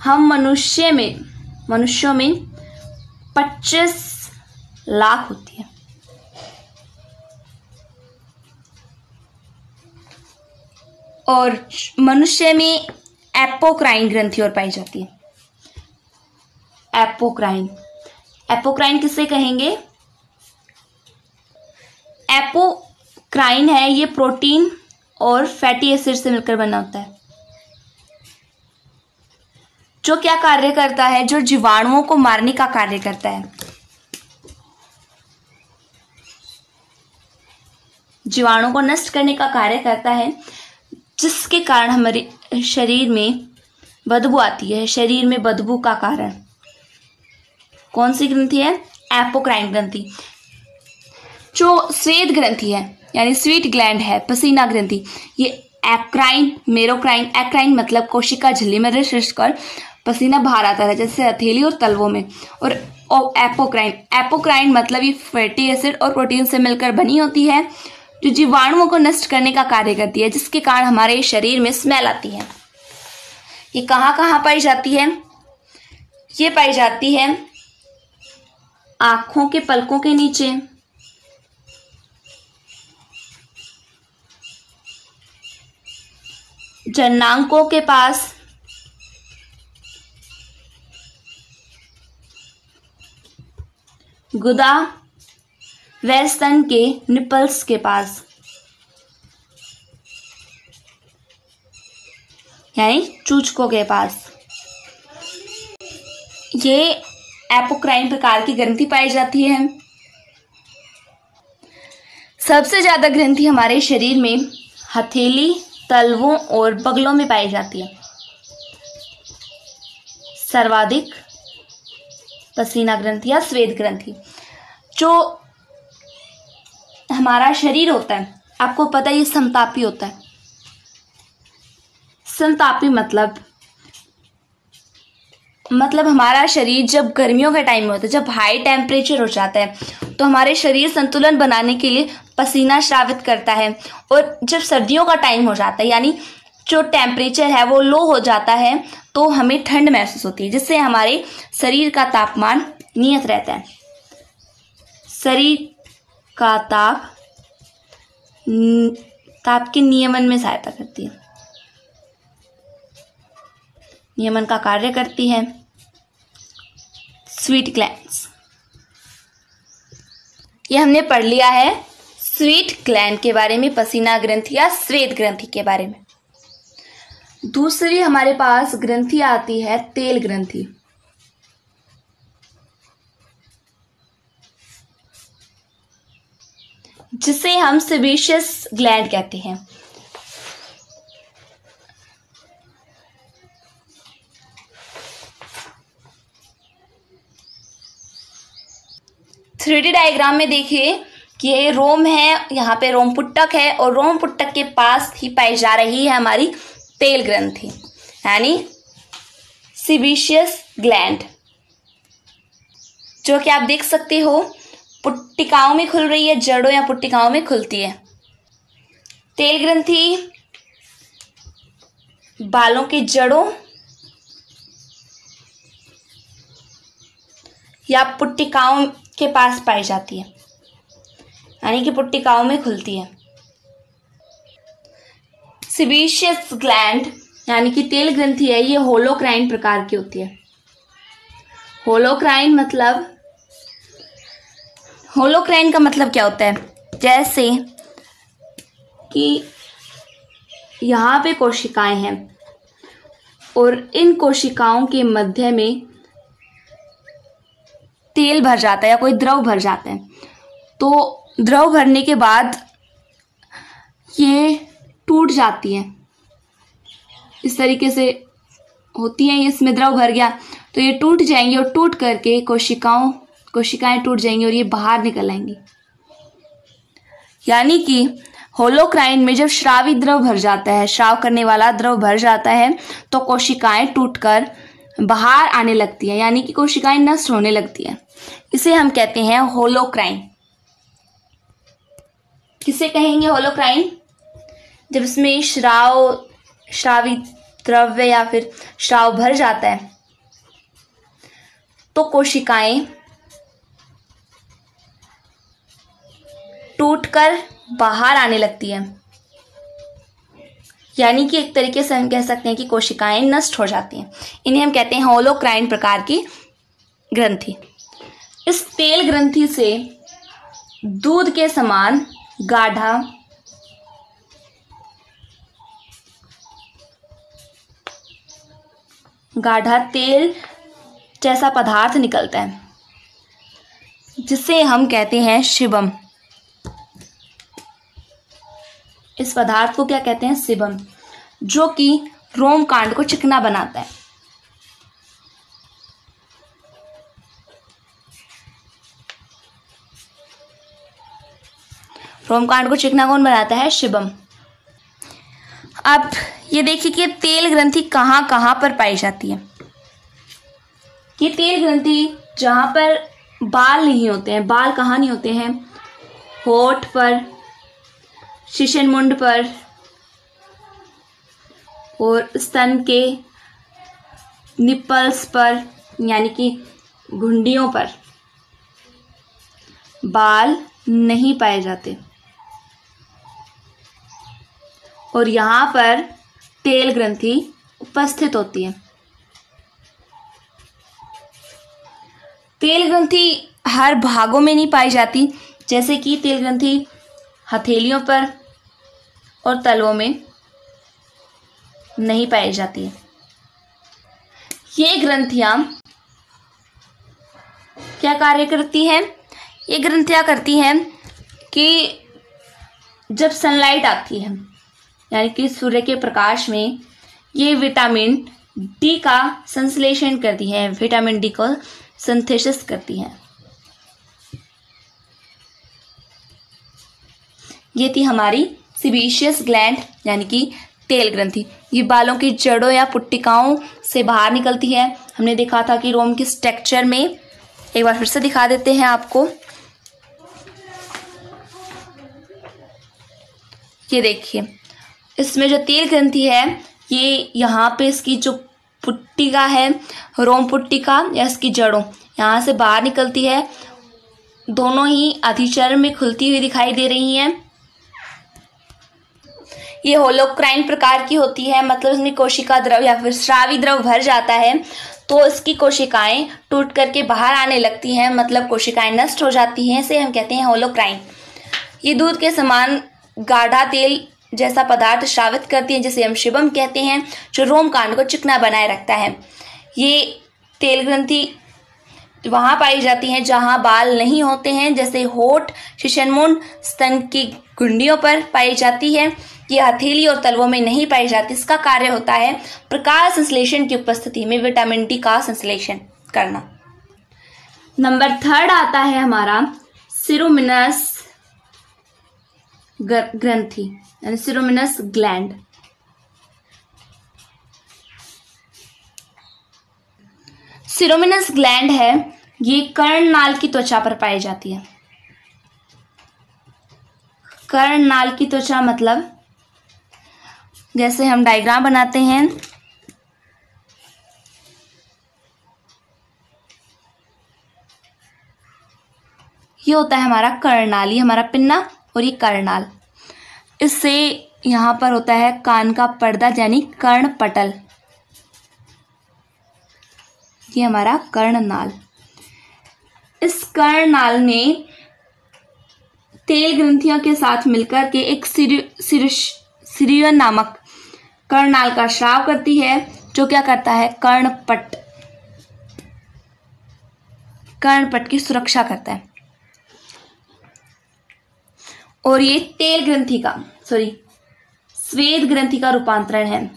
हम मनुष्यों में 25 लाख होती है और मनुष्य में एपोक्राइन ग्रंथि और पाई जाती है। एपोक्राइन किसे कहेंगे? एपोक्राइन है ये प्रोटीन और फैटी एसिड से मिलकर बना होता है, जो क्या कार्य करता है? जो जीवाणुओं को मारने का कार्य करता है। जीवाणुओं को नष्ट करने का कार्य करता है, जिसके कारण हमारे शरीर में बदबू आती है। शरीर में बदबू का कारण कौन सी ग्रंथि है? एपोक्राइन ग्रंथि। जो स्वेद ग्रंथि है यानी स्वीट ग्लैंड है, पसीना ग्रंथि, ये एक्राइन, मेरोक्राइन। एक्राइन मतलब कोशिका झिल्ली में रिस कर पसीना बाहर आता है जैसे हथेली और तलवों में, और एपोक्राइन मतलब ये फैटी एसिड और प्रोटीन से मिलकर बनी होती है, जो जीवाणुओं को नष्ट करने का कार्य करती है, जिसके कारण हमारे शरीर में स्मेल आती है। ये कहाँ कहाँ पाई जाती है? ये पाई जाती है आंखों के पलकों के नीचे, जननांगों के पास, गुदा व स्तन के निपल्स के पास, यानी चूचकों के पास। ये एपोक्राइन प्रकार की ग्रंथि पाई जाती है। सबसे ज़्यादा ग्रंथि हमारे शरीर में हथेली, तलवों और बगलों में पाई जाती है। सर्वाधिक पसीना ग्रंथि या स्वेद ग्रंथि। जो हमारा शरीर होता है, आपको पता है ये समतापी होता है। समतापी मतलब हमारा शरीर जब गर्मियों का टाइम में होता है, जब हाई टेम्परेचर हो जाता है तो हमारे शरीर संतुलन बनाने के लिए पसीना स्रावित करता है। और जब सर्दियों का टाइम हो जाता है, यानी जो टेम्परेचर है वो लो हो जाता है, तो हमें ठंड महसूस होती है, जिससे हमारे शरीर का तापमान नियत रहता है। शरीर का ताप के नियमन में सहायता करती है, नियमन का कार्य करती है स्वीट ग्लैंड्स। ये हमने पढ़ लिया है स्वीट ग्लैंड के बारे में, पसीना ग्रंथि या स्वेद ग्रंथि के बारे में। दूसरी हमारे पास ग्रंथि आती है तेल ग्रंथि। जिसे हम सेबेशियस ग्लैंड कहते हैं। थ्री डायग्राम में देखिए कि ये रोम है, यहाँ पे रोम पुट्टक है और रोम पुट्टक के पास ही पाई जा रही है हमारी तेल ग्रंथि, यानी सेबेशियस ग्लैंड, जो कि आप देख सकते हो पुट्टिकाओं में खुल रही है, जड़ों या पुट्टिकाओं में खुलती है। तेल ग्रंथि बालों की जड़ों या पुट्टिकाओं के पास पाई जाती है, यानी कि पुट्टिकाओं में खुलती है। सेबेशियस ग्लैंड यानी कि तेल ग्रंथि है, ये होलोक्राइन प्रकार की होती है। होलोक्राइन का मतलब क्या होता है? जैसे कि यहाँ पे कोशिकाएं हैं और इन कोशिकाओं के मध्य में तेल भर जाता है या कोई द्रव भर जाता है, तो द्रव भरने के बाद ये टूट जाती है, इस तरीके से होती हैं। इसमें द्रव भर गया तो ये टूट जाएंगी और टूट करके कोशिकाएं टूट जाएंगी और ये बाहर निकल आएंगी। यानी कि होलोक्राइन में जब श्रावी द्रव भर जाता है, श्राव करने वाला द्रव भर जाता है, तो कोशिकाएं टूटकर बाहर आने लगती है, यानी कि कोशिकाएं नष्ट होने लगती है। इसे हम कहते हैं होलोक्राइन। किसे कहेंगे होलोक्राइन? जब इसमें श्रावी द्रव्य या फिर श्राव भर जाता है तो कोशिकाएं टूटकर बाहर आने लगती है, यानी कि एक तरीके से हम कह सकते हैं कि कोशिकाएं नष्ट हो जाती हैं। इन्हें हम कहते हैं होलोक्राइन प्रकार की ग्रंथि। इस तेल ग्रंथि से दूध के समान गाढ़ा तेल जैसा पदार्थ निकलता है, जिसे हम कहते हैं शिबम। इस पदार्थ को क्या कहते हैं? शिबम, जो कि रोम कांड को चिकना बनाता है। रोम कांड को चिकना कौन बनाता है? शिबम। अब ये देखिए कि तेल ग्रंथि कहाँ कहाँ पर पाई जाती है। ये तेल ग्रंथि जहाँ पर बाल नहीं होते हैं, बाल कहाँ नहीं होते हैं? होठ पर, शिशनमुंड पर और स्तन के निपल्स पर, यानी कि घुंडियों पर बाल नहीं पाए जाते और यहाँ पर तेल ग्रंथि उपस्थित होती है। तेल ग्रंथि हर भागों में नहीं पाई जाती, जैसे कि तेल ग्रंथि हथेलियों पर और तलवों में नहीं पाई जाती है। ये ग्रंथियां क्या कार्य करती हैं? ये ग्रंथियां करती हैं कि जब सनलाइट आती है यानी कि सूर्य के प्रकाश में ये विटामिन डी का संश्लेषण करती है, विटामिन डी को सिंथेसिस करती है। ये थी हमारी सीबेशियस ग्लैंड यानी कि तेल ग्रंथि। ये बालों की जड़ों या पुट्टिकाओं से बाहर निकलती है। हमने देखा था कि रोम के स्ट्रक्चर में, एक बार फिर से दिखा देते हैं आपको। ये देखिए, इसमें जो तेल ग्रंथि है ये यहाँ पे इसकी जो पुट्टिका है, रोम पुट्टिका या इसकी जड़ों, यहाँ से बाहर निकलती है। दोनों ही अधिचर्म में खुलती हुई दिखाई दे रही हैं। ये होलोक्राइन प्रकार की होती है, मतलब इसमें कोशिका द्रव या फिर स्रावी द्रव भर जाता है तो इसकी कोशिकाएं टूट करके बाहर आने लगती हैं, मतलब कोशिकाएं नष्ट हो जाती हैं। इसे हम कहते हैं होलोक्राइन। ये दूध के समान गाढ़ा तेल जैसा पदार्थ स्रावित करती है जिसे हम शिबम कहते हैं, जो रोम कांड को चिकना बनाए रखता है। ये तेल ग्रंथि वहाँ पाई जाती हैं जहाँ बाल नहीं होते हैं, जैसे होठ, शिशनमुंड, स्तन की गुंडियों पर पाई जाती है। ये हथेली और तलवों में नहीं पाई जाती। इसका कार्य होता है प्रकाश संश्लेषण की उपस्थिति में विटामिन डी का संश्लेषण करना। नंबर 3 आता है हमारा सिरोमिनस ग्रंथि यानी सिरोमिनस ग्लैंड। सिरोमिनस ग्लैंड है, ये कर्णनाल की त्वचा पर पाई जाती है। कर्णनाल की त्वचा मतलब जैसे हम डायग्राम बनाते हैं, ये होता है हमारा कर्णनाल, ये हमारा पिन्ना और ये कर्णनाल। इससे यहाँ पर होता है कान का पर्दा यानी कर्णपटल, ये हमारा कर्णनाल। इस कर्णनाल में तेल ग्रंथियों के साथ मिलकर के एक सिरियन नामक कर्णनाल का स्राव करती है, जो क्या करता है कर्णपट की सुरक्षा करता है। और ये तेल ग्रंथि का स्वेद ग्रंथि का रूपांतरण है।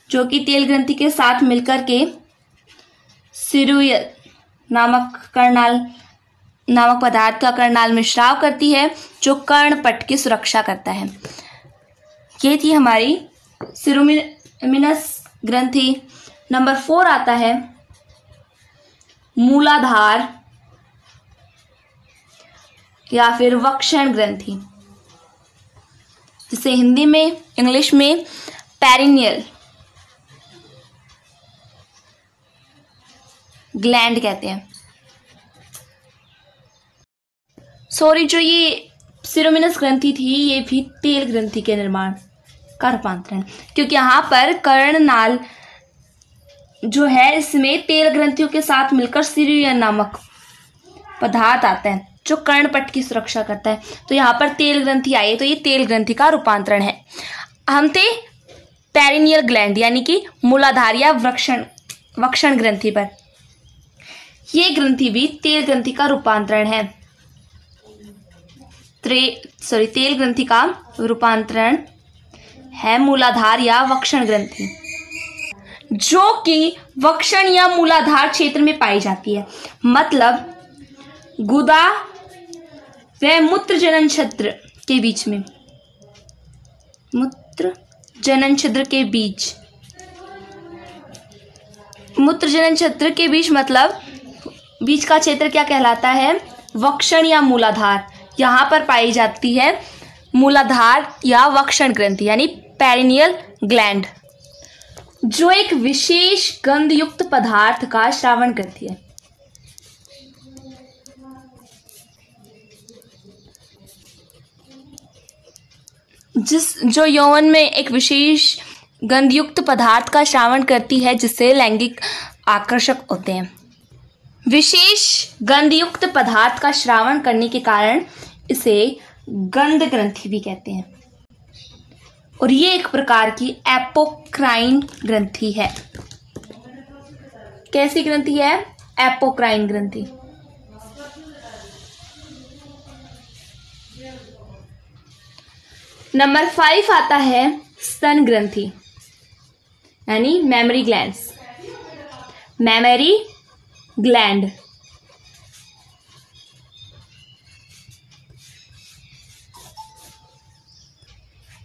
जो कि तेल ग्रंथि के साथ मिलकर के सिरुयल नामक पदार्थ का कर्णनाल में स्राव करती है, जो कर्णपट की सुरक्षा करता है। ये थी हमारी सिरोमिनस ग्रंथि। नंबर 4 आता है मूलाधार या फिर वक्षण ग्रंथि, जिसे हिंदी में, इंग्लिश में पेरिनियल ग्लैंड कहते हैं। सॉरी, जो ये सिरोमिनस ग्रंथि थी ये भी तेल ग्रंथि के निर्माण का रूपांतरण, क्योंकि यहाँ पर कर्णनाल जो है इसमें तेल ग्रंथियों के साथ मिलकर सिरियन नामक पदार्थ आता है जो कर्णपट की सुरक्षा करता है। तो यहाँ पर तेल ग्रंथि आई, तो ये तेल ग्रंथि का रूपांतरण है। हम थे पेरिनियल ग्लैंड यानी कि मूलाधार या वक्षण ग्रंथि पर। ये ग्रंथि भी तेल ग्रंथि का रूपांतरण है। तेल ग्रंथि का रूपांतरण है मूलाधार या वक्षण ग्रंथि, जो कि वक्षण या मूलाधार क्षेत्र में पाई जाती है, मतलब गुदा व मूत्र जनन छिद्र के बीच में, मूत्र जनन छिद्र के बीच, मूत्र जनन छिद्र के बीच मतलब बीच का क्षेत्र क्या कहलाता है, वक्षण या मूलाधार। यहाँ पर पाई जाती है मूलाधार या वक्षण ग्रंथि यानी पेरिनियल ग्लैंड, जो एक विशेष गंधयुक्त पदार्थ का स्रावन करती है। जो यौवन में एक विशेष गंधयुक्त पदार्थ का स्रावन करती है, जिससे लैंगिक आकर्षक होते हैं। विशेष गंधयुक्त पदार्थ का श्रावण करने के कारण इसे गंध ग्रंथि भी कहते हैं। और ये एक प्रकार की एपोक्राइन ग्रंथि है। कैसी ग्रंथि है? एपोक्राइन ग्रंथि। नंबर 5 आता है स्तन ग्रंथि यानी मेमरी ग्लैंड्स। मेमरी ग्लैंड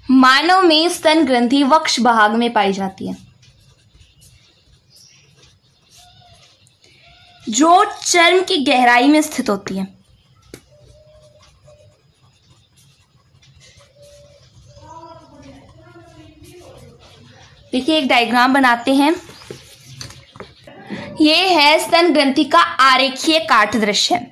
मानव में स्तन ग्रंथि वक्ष भाग में पाई जाती है, जो चर्म की गहराई में स्थित होती है। देखिए एक डायग्राम बनाते हैं। ये है स्तन ग्रंथि का आरेखीय काट दृश्य।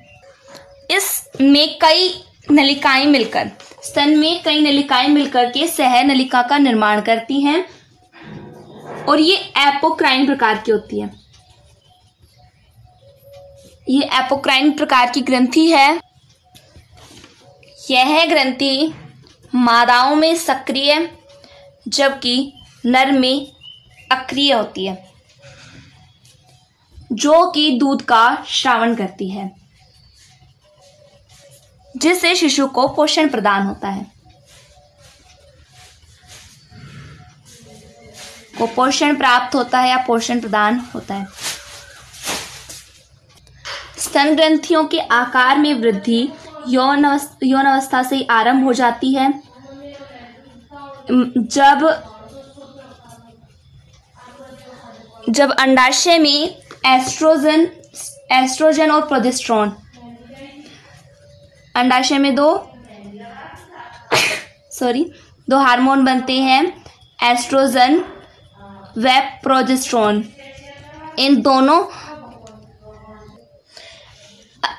इसमें कई नलिकाएं मिलकर स्तन में कई नलिकाएं मिलकर के सह नलिका का निर्माण करती हैं और ये एपोक्राइन प्रकार की होती है। ये एपोक्राइन प्रकार की ग्रंथि है। यह ग्रंथि मादाओं में सक्रिय जबकि नर में अक्रिय होती है, जो कि दूध का श्रावण करती है, जिससे शिशु को पोषण प्रदान होता है। को पोषण प्राप्त होता है या पोषण प्रदान होता है। स्तन ग्रंथियों के आकार में वृद्धि यौन अवस्था से आरंभ हो जाती है। जब अंडाशय में एस्ट्रोजन और प्रोजेस्टेरोन, अंडाशय में दो हार्मोन बनते हैं, एस्ट्रोजन व प्रोजेस्टेरोन।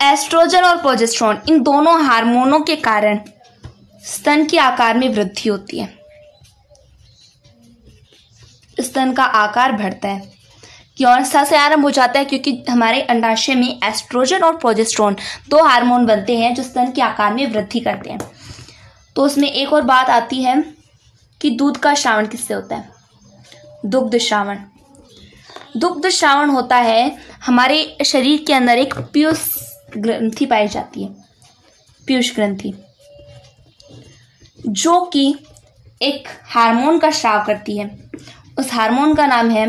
एस्ट्रोजन और प्रोजेस्टेरोन इन दोनों हार्मोनों के कारण स्तन के आकार में वृद्धि होती है। स्तन का आकार बढ़ता है, यौनावस्था से आरंभ हो जाता है, क्योंकि हमारे अंडाशय में एस्ट्रोजन और प्रोजेस्टेरोन दो हार्मोन बनते हैं जो स्तन के आकार में वृद्धि करते हैं। तो उसमें एक और बात आती है कि दूध का श्रावण किससे होता है? दुग्ध श्रावण। दुग्ध श्रावण होता है, हमारे शरीर के अंदर एक पीयूष ग्रंथि पाई जाती है, पीयूष ग्रंथि, जो कि एक हार्मोन का स्राव करती है। उस हार्मोन का नाम है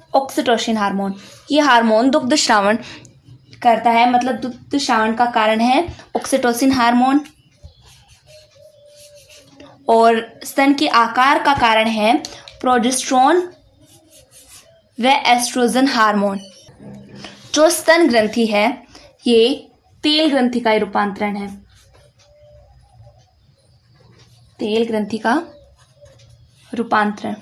ऑक्सीटोसिन हार्मोन। ये हार्मोन दुग्ध श्रावण करता है, मतलब दुग्ध श्रावण का कारण है ऑक्सीटोसिन हार्मोन। और स्तन के आकार का कारण है प्रोजेस्टेरोन व एस्ट्रोजन हार्मोन। जो स्तन ग्रंथि है ये तेल ग्रंथि का रूपांतरण है, तेल ग्रंथि का रूपांतरण।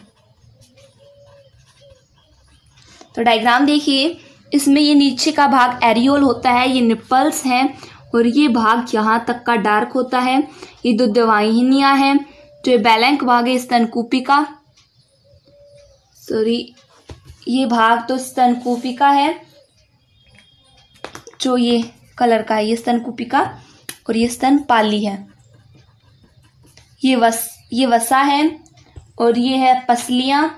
तो डायग्राम देखिए, इसमें ये नीचे का भाग एरियोल होता है, ये निप्पल्स हैं, और ये भाग यहाँ तक का डार्क होता है, ये दुग्धवाहिनियां हैं। जो ये बैलेंक भाग है स्तनकूपिका, ये भाग तो स्तनकूपिका है, जो ये कलर का है ये स्तनकूपिका, और ये स्तनपाली है। ये वसा है, और ये है पसलियां।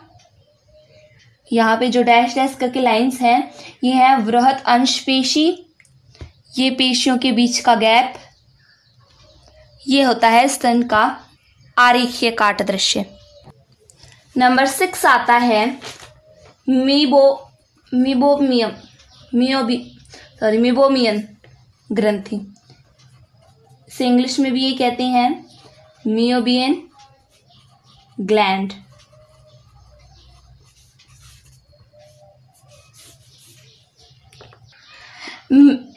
यहाँ पे जो डैश डैश करके लाइंस हैं ये है वृहत अंश पेशी, ये पेशियों के बीच का गैप। ये होता है स्तन का आरेखीय काट दृश्य। नंबर 6 आता है मीबोमियन ग्रंथि। इसे इंग्लिश में भी ये कहते हैं मियोबियन ग्लैंड।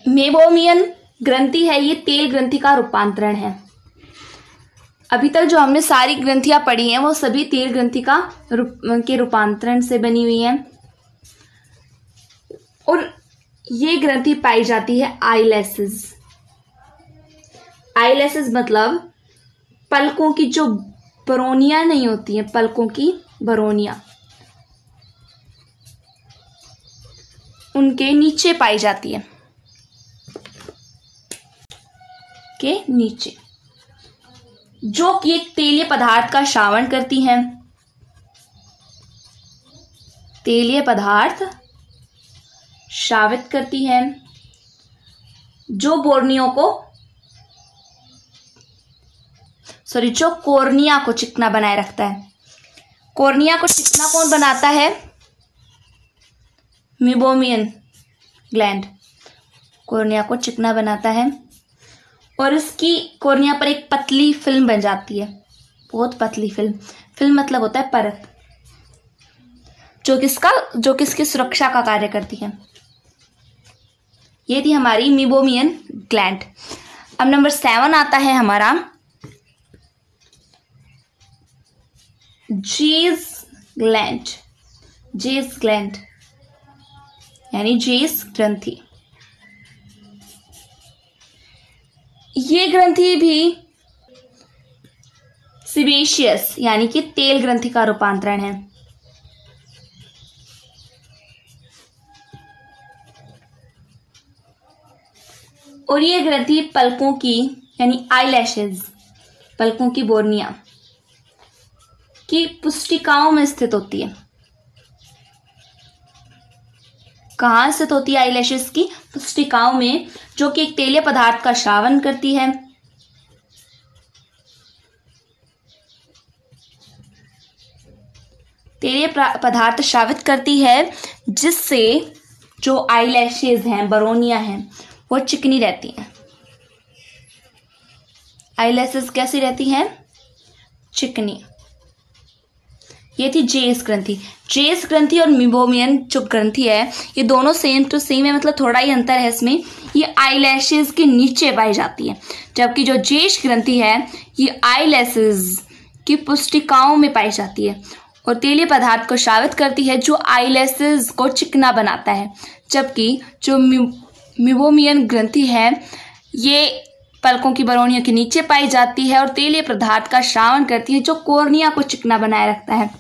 मेबोमियन ग्रंथि है, ये तेल ग्रंथि का रूपांतरण है। अभी तक जो हमने सारी ग्रंथियां पढ़ी हैं वो सभी तेल ग्रंथि के रूपांतरण से बनी हुई हैं। और ये ग्रंथि पाई जाती है आईलेसेस। आईलेसेस मतलब पलकों की जो बरोनियां नहीं होती हैं, पलकों की बरोनियां, उनके नीचे पाई जाती है, के नीचे, जो कि एक तेलीय पदार्थ का श्रावण करती हैं। तेलीय पदार्थ स्रावित करती है जो जो कॉर्निया को चिकना बनाए रखता है। कॉर्निया को चिकना कौन बनाता है? मीबोमियन ग्लैंड कॉर्निया को चिकना बनाता है और इसकी कॉर्निया पर एक पतली फिल्म बन जाती है, बहुत पतली फिल्म मतलब होता है परत, जो किसकी सुरक्षा का कार्य करती है। ये थी हमारी मीबोमियन ग्लैंड। अब नंबर 7 आता है हमारा जेस ग्लैंड यानी जेस ग्रंथि। ये ग्रंथि भी सीबेशियस यानी कि तेल ग्रंथि का रूपांतरण है। और ये ग्रंथि पलकों की यानी आईलैशेस, पलकों की बोर्निया की पुष्टिकाओं में स्थित होती है। कहाँ स्थित होती है आईलैशेस की? पुष्टिकाओं में, जो कि एक तेलीय पदार्थ का स्रावन करती है। तेलीय पदार्थ स्रावित करती है जिससे जो आईलैशेस हैं, बरोनिया हैं, वो चिकनी रहती हैं। आईलैशेस कैसी रहती हैं? चिकनी। ये थी जेस ग्रंथि और मीबोमियन जो ग्रंथि है ये दोनों सेम टू सेम है, मतलब थोड़ा ही अंतर है इसमें। ये आईलैशेस के नीचे पाई जाती है, जबकि जो जेस ग्रंथि है ये आईलैशेस की पुष्टिकाओं में पाई जाती है और तेलीय पदार्थ को स्रावित करती है जो आईलैशेस को चिकना बनाता है। जबकि जो मीबोमियन ग्रंथि है ये पलकों की बरौनियों के नीचे पाई जाती है और तेलीय पदार्थ का स्रावन करती है जो कॉर्निया को चिकना बनाए रखता है।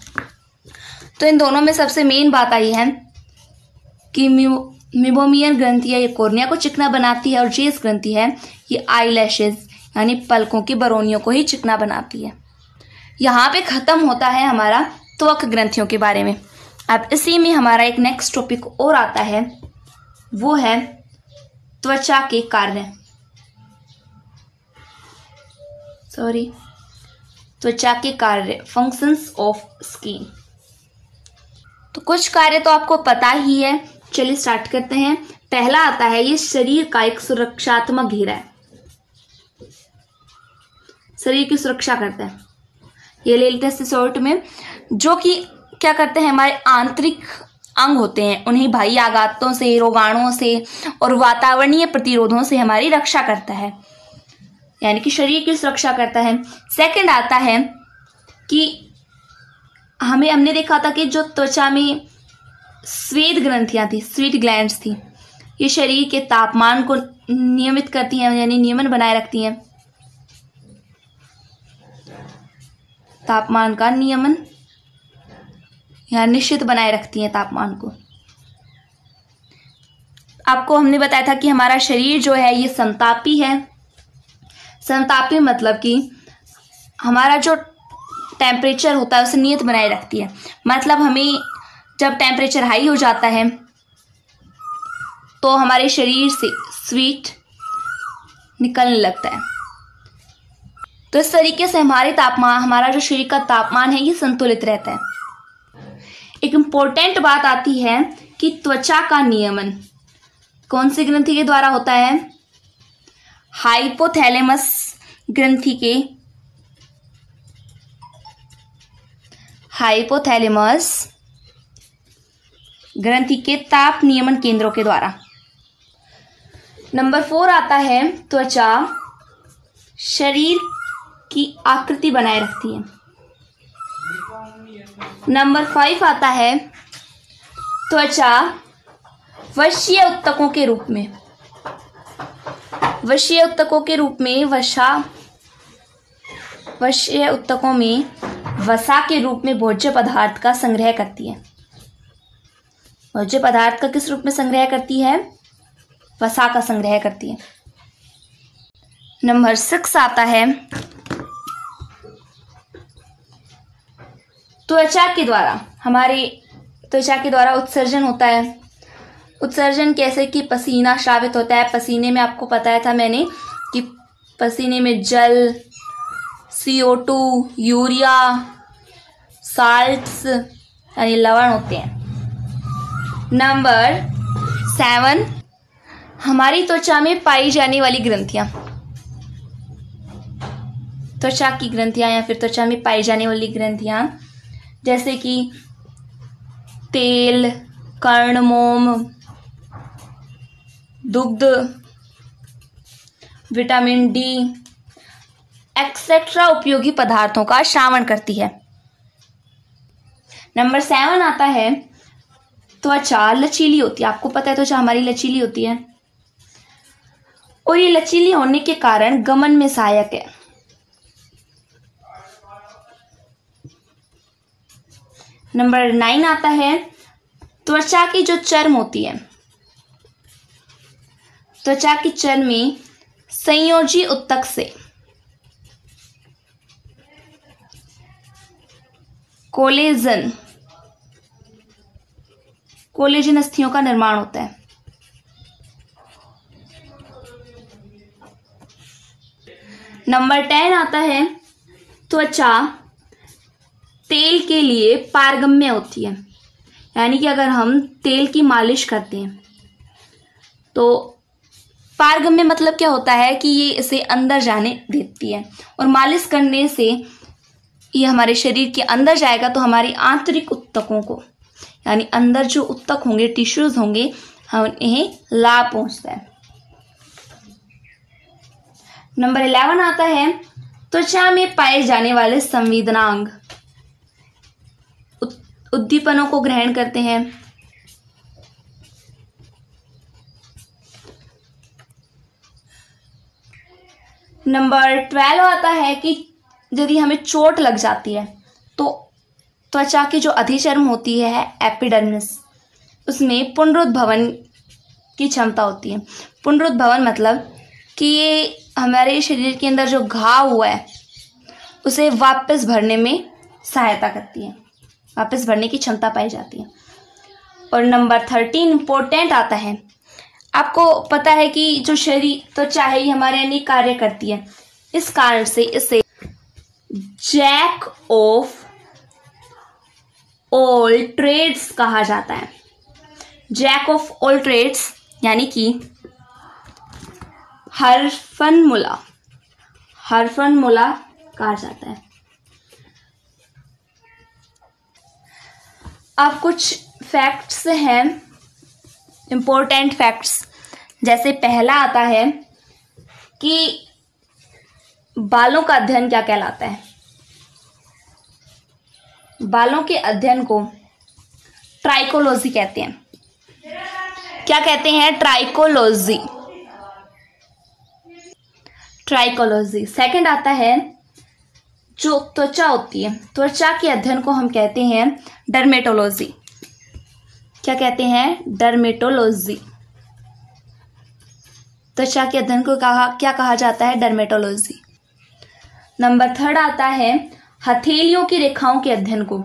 तो इन दोनों में सबसे मेन बात आई है कि मीबोमियन ग्रंथि है ये कॉर्निया को चिकना बनाती है और जेस ग्रंथि है ये आईलैशेस यानी पलकों की बरौनियों को ही चिकना बनाती है। यहाँ पे खत्म होता है हमारा त्वक ग्रंथियों के बारे में। अब इसी में हमारा एक नेक्स्ट टॉपिक और आता है, वो है त्वचा के कार्य। त्वचा के कार्य, फंक्शंस ऑफ स्किन। तो कुछ कार्य तो आपको पता ही है, चलिए स्टार्ट करते हैं। पहला आता है ये शरीर का एक सुरक्षात्मक घेरा है, शरीर की सुरक्षा करता है। ये ले लेते हैं शॉर्ट में, जो कि क्या करते हैं, हमारे आंतरिक अंग होते हैं, उन्हें बाह्य आघातों से, रोगाणुओं से और वातावरणीय प्रतिरोधों से हमारी रक्षा करता है, यानी कि शरीर की सुरक्षा करता है। सेकंड आता है कि हमने देखा था कि जो त्वचा में स्वेद ग्रंथियां थी, स्वीट ग्लैंड्स थी, ये शरीर के तापमान को नियमित करती हैं, यानी नियमन बनाए रखती हैं। तापमान का नियमन या निश्चित बनाए रखती हैं तापमान को। आपको हमने बताया था कि हमारा शरीर जो है ये समतापी है। समतापी मतलब कि हमारा जो टेम्परेचर होता है उसे नियत बनाए रखती है। मतलब हमें जब टेम्परेचर हाई हो जाता है तो हमारे शरीर से स्वीट निकलने लगता है। तो इस तरीके से हमारा जो शरीर का तापमान है ये संतुलित रहता है। एक इम्पोर्टेंट बात आती है कि त्वचा का नियमन कौन सी ग्रंथि के द्वारा होता है? हाइपोथैलेमस ग्रंथि के, हाइपोथैलेमस ग्रंथि के ताप नियमन केंद्रों के द्वारा। नंबर 4 आता है त्वचा शरीर की आकृति बनाए रखती है। नंबर 5 आता है त्वचा वशीय उत्तकों के रूप में, वशीय उत्तकों के रूप में वशीय उत्तकों में वसा के रूप में भोज्य पदार्थ का संग्रह करती है। भोज्य पदार्थ का किस रूप में संग्रह करती है? वसा का संग्रह करती है। नंबर 6 आता है त्वचा के द्वारा हमारे त्वचा के द्वारा उत्सर्जन होता है। उत्सर्जन कैसे कि पसीना स्रावित होता है। पसीने में आपको बताया था मैंने कि पसीने में जल, CO2, यूरिया, साल्ट्स यानी लवण होते हैं। नंबर 7, हमारी त्वचा में पाई जाने वाली ग्रंथियां। त्वचा की ग्रंथियां या फिर त्वचा में पाई जाने वाली ग्रंथियां जैसे कि तेल, कर्णमोम, दुग्ध, विटामिन डी एक्सेट्रा उपयोगी पदार्थों का श्रावण करती है। नंबर 7 आता है, त्वचा लचीली होती है। आपको पता है त्वचा हमारी लचीली होती है और ये लचीली होने के कारण गमन में सहायक है। नंबर 9 आता है, त्वचा की जो चर्म होती है, त्वचा की चर्म में संयोजी उत्तक से कोलेजन अस्थियों का निर्माण होता है। नंबर 10 आता है, त्वचा तेल के लिए पारगम्य होती है। यानी कि अगर हम तेल की मालिश करते हैं तो पारगम्य मतलब क्या होता है कि ये इसे अंदर जाने देती है और मालिश करने से ये हमारे शरीर के अंदर जाएगा तो हमारी आंतरिक उत्तकों को यानी अंदर जो उत्तक होंगे, टिश्यूज होंगे, हम इन्हें लाभ पहुंचता है। नंबर 11 आता है, त्वचा में पाए जाने वाले संवेदनांग उद्दीपनों को ग्रहण करते हैं। नंबर 12 आता है कि यदि हमें चोट लग जाती है तो त्वचा की जो अधिचर्म होती है एपिडर्मिस, उसमें पुनरुद्भवन की क्षमता होती है। पुनरुद्भवन मतलब कि ये हमारे शरीर के अंदर जो घाव हुआ है उसे वापस भरने में सहायता करती है, वापस भरने की क्षमता पाई जाती है। और नंबर 13 इम्पोर्टेंट आता है, आपको पता है कि जो शरीर त्वचा है ये हमारे अनेक कार्य करती है। इस कारण से इसे जैक ऑफ ऑल ट्रेड्स कहा जाता है। जैक ऑफ ऑल ट्रेड्स यानी कि हरफनमुला कहा जाता है। अब कुछ फैक्ट्स हैं, इंपॉर्टेंट फैक्ट्स। जैसे पहला आता है कि बालों का अध्ययन क्या कहलाता है। बालों के अध्ययन को ट्राइकोलॉजी कहते हैं। क्या कहते हैं? ट्राइकोलॉजी। सेकंड आता है, जो त्वचा होती है, त्वचा के अध्ययन को हम कहते हैं डर्मेटोलॉजी। क्या कहते हैं? डर्मेटोलॉजी। त्वचा के अध्ययन को क्या कहा जाता है? डर्मेटोलॉजी। नंबर 3 आता है, हथेलियों की रेखाओं के अध्ययन को,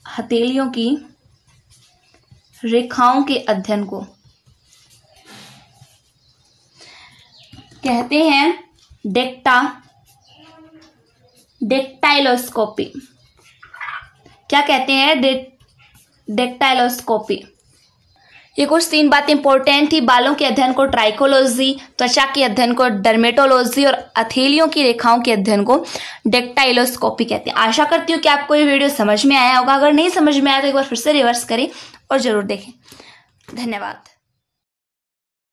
हथेलियों की रेखाओं के अध्ययन को कहते हैं डेक्टाइलोस्कोपी। क्या कहते हैं? डेक्टाइलोस्कोपी। ये कुछ 3 बातें इंपॉर्टेंट थी। बालों के अध्ययन को ट्राइकोलॉजी, त्वचा के अध्ययन को डर्मेटोलॉजी और हथेलियों की रेखाओं के अध्ययन को डेक्टाइलोस्कोपी कहते हैं। आशा करती हूँ कि आपको ये वीडियो समझ में आया होगा। अगर नहीं समझ में आया तो एक बार फिर से रिवर्स करें और जरूर देखें। धन्यवाद।